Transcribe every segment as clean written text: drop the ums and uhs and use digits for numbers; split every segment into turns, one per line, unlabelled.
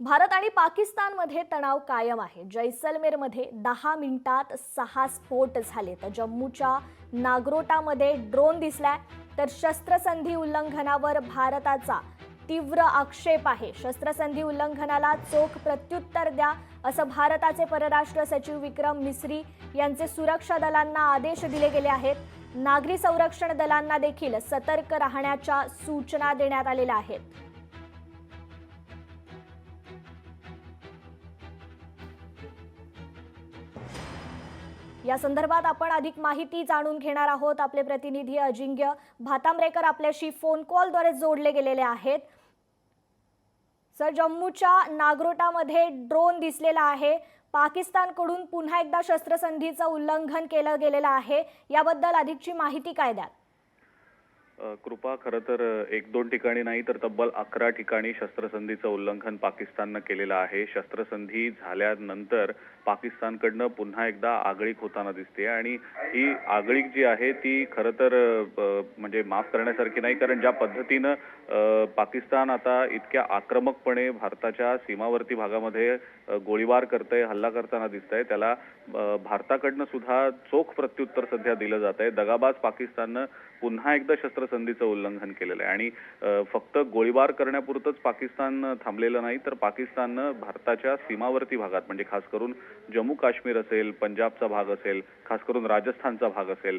भारत आणि पाकिस्तानमध्ये तणाव कायम आहे। जैसलमेरमध्ये 10 मिनिटात 6 स्फोट झाले, तर जम्मूच्या नागरोटामध्ये ड्रोन दिसलाय, तर शस्त्रसंधी उल्लंघनावर भारताचा तीव्र आक्षेप आहे। शस्त्रसंधी उल्लंघनाला चोख प्रत्युत्तर द्या, असं भारताचे परराष्ट्र सचिव विक्रम मिस्री यांचे सुरक्षा दलांना आदेश दिले गेले आहेत। नागरी संरक्षण दलांना देखील सतर्क राहण्याच्या सूचना देण्यात आलेल्या आहेत। या संदर्भात आपण अधिक माहिती जाणून घेणार आहोत। आपले प्रतिनिधी अजिंक्य भातांब्रेकर आपल्याशी फोन कॉलद्वारे जोडले गेलेले आहेत। सर, जम्मूच्या नागरोटामध्ये ड्रोन दिसलेला आहे। पाकिस्तानकडून पुन्हा एकदा शस्त्रसंधीचं उल्लंघन केलं गेलेलं आहे, याबद्दल अधिकची माहिती काय द्याल?
कृपा, खरं तर एक दोन ठिकाणी नाही तर तब्बल 11 ठिकाणी शस्त्रसंधीचं उल्लंघन पाकिस्ताननं केलेलं आहे। शस्त्रसंधी झाल्यानंतर पाकिस्तानकडनं पुन्हा एकदा आगळीक होताना दिसते आणि ही आगळीक जी आहे ती खरं तर म्हणजे माफ करण्यासारखी नाही, कारण ज्या पद्धतीनं पाकिस्तान आता इतक्या आक्रमकपणे भारताच्या सीमावर्ती भागामध्ये गोळीबार करतंय, हल्ला करताना दिसतंय, त्याला भारताकडनं सुद्धा चोख प्रत्युत्तर सध्या दिलं जात आहे। दगाबाज पाकिस्ताननं पुन्हा एकदा शस्त्रसंधीचं उल्लंघन केलेलं आहे आणि फक्त गोळीबार करण्यापुरतंच पाकिस्तान थांबलेलं नाही, तर पाकिस्ताननं भारताच्या सीमावर्ती भागात म्हणजे खास करून जम्मू काश्मीर असेल, पंजाबचा भाग असेल, खास करून राजस्थानचा भाग असेल,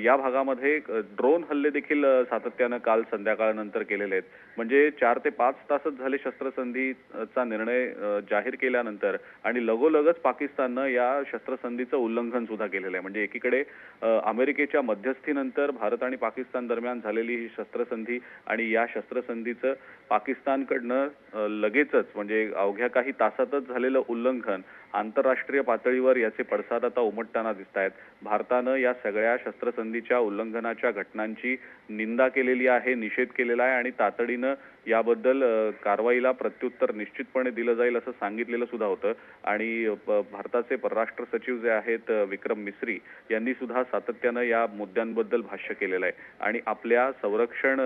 या भागामध्ये ड्रोन हल्ले देखील सातत्यानं काल संध्याकाळनंतर केलेले आहेत। म्हणजे 4 ते 5 तासच झाले शस्त्रसंधीचा निर्णय जाहीर केल्यानंतर आणि लगोलगच पाकिस्ताननं या शस्त्रसंधीचं उल्लंघन सुद्धा केलेलं आहे। म्हणजे एकीकडे अमेरिकेच्या मध्यस्थीनंतर भारत आणि पाकिस्तान दरम्यान झालेली ही शस्त्रसंधी आणि या शस्त्रसंधीचं पाकिस्तानकडनं लगेचच म्हणजे अवघ्या काही तासातच झालेलं उल्लंघन आंतरराष्ट्रीय पातळीवर याचे पडसाद आता उमटताना दिसत आहेत। भारतानं या सगळ्या शस्त्रसंधीच्या उल्लंघनाच्या घटनांची निंदा केलेली आहे, निषेध केलेला आहे आणि तातडीनं याबद्दल कारवाईला प्रत्युत्तर निश्चितपणे दिलं जाईल असं सांगितलेलं सुद्धा होतं। आणि भारताचे परराष्ट्र सचिव जे आहेत विक्रम मिस्री यांनी सुद्धा सातत्यानं या मुद्द्यांबद्दल भाष्य केलेलं आहे आणि आपल्या संरक्षण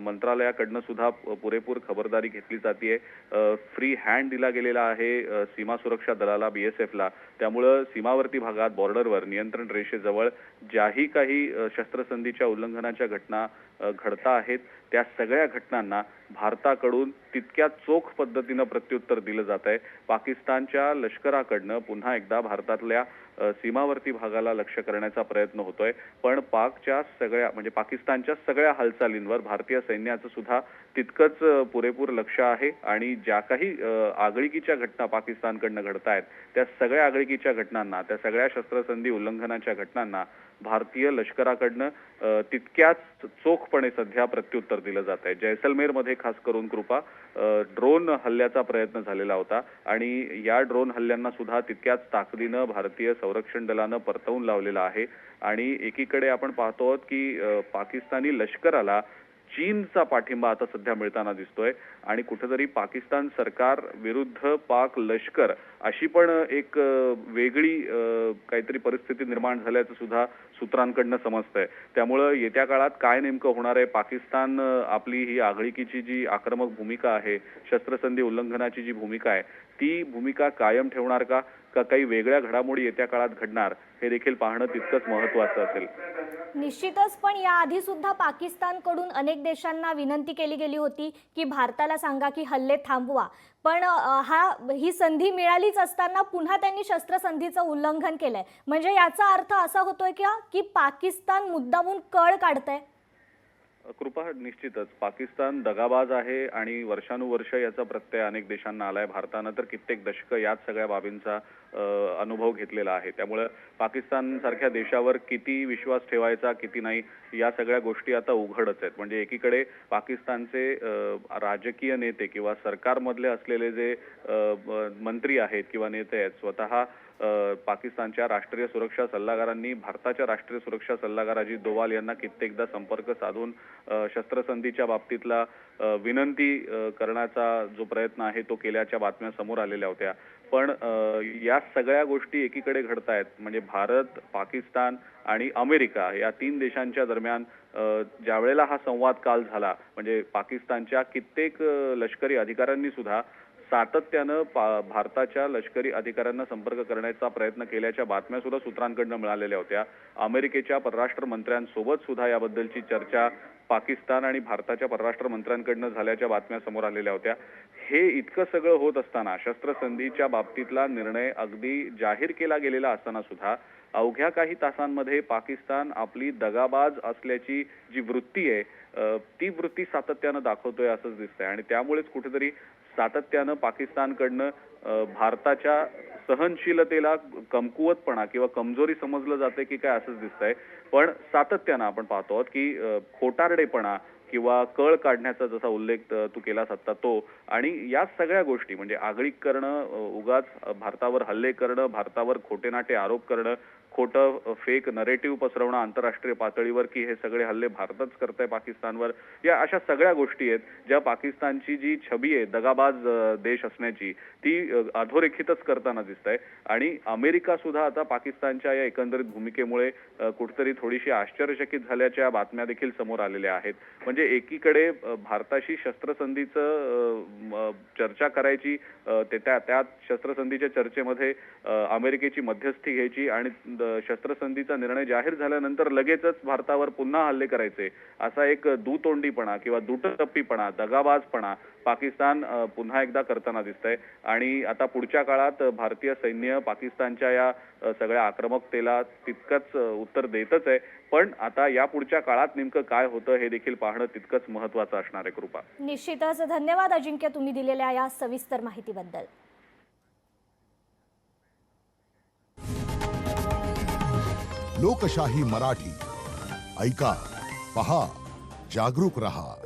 मंत्रालयाकडनं सुद्धा पुरेपूर खबरदारी घेतली जाते। फ्री हँड दिला गेलेला आहे सीमा सुरक्षा दलाला, BSFला। त्यामुळं सीमावर्ती भागात बॉर्डरवर नियंत्रण रेषेजवळ ज्याही काही शस्त्रसंधीच्या उल्लंघनाच्या घटना घडता आहेत त्या सगळ्या घटनांना भारताकडून तितक्या चोख पद्धतीनं प्रत्युत्तर दिलं जात आहे। पाकिस्तानच्या लष्कराकडनं पुन्हा एकदा भारतातल्या सीमावर्ती भागाला लक्ष्य करण्याचा प्रयत्न होतोय, पण पाकच्या सगळ्या म्हणजे पाकिस्तानच्या सगळ्या हालचालींवर भारतीय सैन्याचं सुद्धा तितकंच पुरेपूर लक्ष आहे आणि ज्या काही आगळीकीच्या घटना पाकिस्तानकडनं घडतायत त्या सगळ्या आगळीकीच्या घटनांना, त्या सगळ्या शस्त्रसंधी उल्लंघनाच्या घटनांना भारतीय लष्कराकडनं तितक्याच चोखपणे सध्या प्रत्युत्तर दिलं जात आहे। जैसलमेरमध्ये खास करून कृपा ड्रोन हल्ल्याचा प्रयत्न झालेला होता आणि या ड्रोन हल्ल्यांना सुद्धा तितक्याच ताकदीनं भारतीय संरक्षण दलानं परतवून लावलेलं आहे। आणि एकीकडे आपण पाहतो आहोत की पाकिस्तानी लष्कराला चीनचा पाठिंबा आता सध्या मिळताना दिसतोय आणि कुठेतरी पाकिस्तान सरकार विरुद्ध पाक लष्कर अशी पण एक वेगळी काहीतरी परिस्थिती निर्माण झाल्याचं सुद्धा सूत्रांकडनं समजतंय। त्यामुळं येत्या काळात काय नेमकं होणार आहे, पाकिस्तान आपली ही आगळीकीची जी आक्रमक भूमिका आहे, शस्त्रसंधी उल्लंघनाची जी भूमिका आहे ती भूमिका कायम ठेवणार का काही वेगळ्या घडामोडी येत्या काळात घडणार, हे देखील पाहणं तितकंच महत्त्वाचं असेल।
निश्चितच, पण याआधी सुद्धा पाकिस्तानकडून अनेक देशांना विनंती केली गेली होती की भारताला सांगा की हल्ले थांबवा, पण ही संधी मिळालीच असताना पुन्हा त्यांनी शस्त्रसंधीचं उल्लंघन केलंय। म्हणजे याचा अर्थ असा होतोय की पाकिस्तान मुद्दामून कळ काढतंय?
कृपा, निश्चितच पाकिस्तान दगाबाज आहे आणि वर्षानुवर्ष याचा प्रत्यय अनेक देशांना आलाय। भारतानं तर कित्येक दशकं याच सगळ्या बाबींचा अनुभव घेतलेला आहे। त्यामुळे पाकिस्तान सारख्या देशावर किती विश्वास ठेवायचा किती नाही या सगळ्या गोष्टी आता उघडच आहेत। म्हणजे एकीकडे पाकिस्तानचे राजकीय नेते किंवा सरकारमधले असलेले जे मंत्री आहेत किंवा नेते आहेत, स्वतः पाकिस्तानच्या राष्ट्रीय सुरक्षा सल्लागारांनी भारताच्या राष्ट्रीय सुरक्षा सल्लागार अजित डोवाल यांना कित्येकदा संपर्क साधून शस्त्रसंधीच्या बाबतीतला विनंती करण्याचा जो प्रयत्न आहे तो केल्याच्या बातम्या समोर आलेल्या होत्या। पण या सगळ्या गोष्टी एकीकडे घडतायत म्हणजे भारत, पाकिस्तान आणि अमेरिका या 3 देशांच्या दरम्यान ज्या वेळेला हा संवाद काल झाला म्हणजे पाकिस्तानच्या कित्येक लष्करी अधिकाऱ्यांनी सुद्धा सातत्यानं भारताच्या लष्करी अधिकाऱ्यांना संपर्क करण्याचा प्रयत्न केल्याच्या बातम्या सुद्धा सूत्रांकडनं मिळालेल्या होत्या. अमेरिकेच्या परराष्ट्र मंत्र्यांसोबत सुद्धा याबद्दलची चर्चा पाकिस्तान आणि भारताच्या परराष्ट्र मंत्र्यांकडनं झाल्याच्या बातम्या समोर आलेल्या होत्या. हे इतकं सगळं होत असताना, शस्त्रसंधीच्या बाबतीतला निर्णय अगदी जाहीर केला गेलेला असताना सुद्धा अवघ्या काही तासांमध्ये पाकिस्तान आपली दगाबाज असल्याची जी वृत्ती आहे ती वृत्ती सातत्यानं दाखवतोय असंच दिसतंय. आणि त्यामुळेच कुठेतरी सातत्यानं पाकिस्तानकडनं भारताच्या सहनशीलतेला कमकुवतपणा किंवा कमजोरी समजलं जाते की काय असंच दिसतंय. पण सातत्यानं आपण पाहतो आहोत की खोटारडेपणा किंवा कळ काढण्याचा जसा उल्लेख तू केलास आता तो, आणि या सगळ्या गोष्टी म्हणजे आगळीक करणं, उगाच भारतावर हल्ले करणं, भारतावर खोटे नाटे आरोप करणं, खोटं फेक नरेटिव्ह पसरवणं आंतरराष्ट्रीय पातळीवर की हे सगळे हल्ले भारतच करतंय पाकिस्तानवर, या अशा सगळ्या गोष्टी आहेत ज्या पाकिस्तानची जी छबी आहे दगाबाज देश असण्याची ती अधोरेखितच करताना दिसत आहे. आणि अमेरिका सुद्धा आता पाकिस्तानच्या या एकंदरीत भूमिकेमुळे कुठेतरी थोडीशी आश्चर्यचकित झाल्याच्या बातम्या देखील समोर आलेल्या आहेत. म्हणजे एकीकडे भारताशी शस्त्रसंधीचं चर्चा करायची, त्या शस्त्रसंधीच्या चर्चेमध्ये अमेरिकेची मध्यस्थी घ्यायची आणि शस्त्रसंधीचा निर्णय जाहीर झाल्यानंतर लगेचच भारतावर पुन्हा हल्ले करायचे, असा एक दुतोंडीपणा किंवा दुटप्पीपणा, दगाबाजपणा पाकिस्तान पुन्हा एकदा करताना दिसतंय. आणि आता पुढच्या काळात भारतीय सैन्य पाकिस्तानच्या या सगळ्या आक्रमकतेला तितकंच उत्तर देतच आहे. पण आता या पुढच्या काळात नेमकं काय होतं हे देखील पाहणं तितकंच महत्त्वाचं असणार आहे. कृपा,
निश्चितच धन्यवाद अजिंक्य, तुम्ही दिलेल्या या सविस्तर माहितीबद्दल.
लोकशाही मराठी ऐका, पहा, जागरूक रहा.